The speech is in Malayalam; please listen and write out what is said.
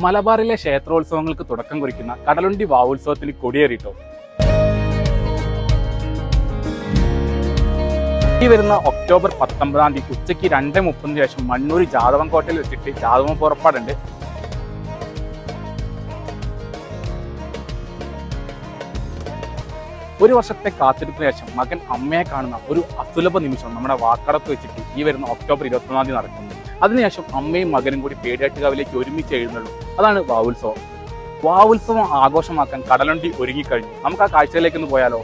മലബാറിലെ ക്ഷേത്രോത്സവങ്ങൾക്ക് തുടക്കം കുറിക്കുന്ന കടലുണ്ടി വാവുത്സവത്തിന് കൊടിയേറിട്ടോ. ഈ വരുന്ന ഒക്ടോബർ 19 തീയതി ഉച്ചയ്ക്ക് 2:30 ശേഷം മണ്ണൂർ ജാതവം കോട്ടയിൽ വെച്ചിട്ട് ജാതവം പുറപ്പാടുണ്ട്. ഒരു വർഷത്തെ കാത്തിരിപ്പിന് ശേഷം മകൻ അമ്മയെ കാണുന്ന ഒരു അസുലഭ നിമിഷം നമ്മുടെ വാക്കടത്ത് വെച്ചിട്ട് ഈ വരുന്ന ഒക്ടോബർ 21 തീയതി നടക്കുന്നത്. അതിനുശേഷം അമ്മയും മകനും കൂടി പേടിയാട്ടുകാവിലേക്ക് ഒരുമിച്ച് എഴുന്നള്ളും. അതാണ് വാവുത്സവം. വാവുത്സവം ആഘോഷമാക്കാൻ കടലുണ്ടി ഒരുങ്ങിക്കഴിഞ്ഞു. നമുക്ക് ആ കാഴ്ചയിലേക്ക് ഒന്ന് പോയാലോ?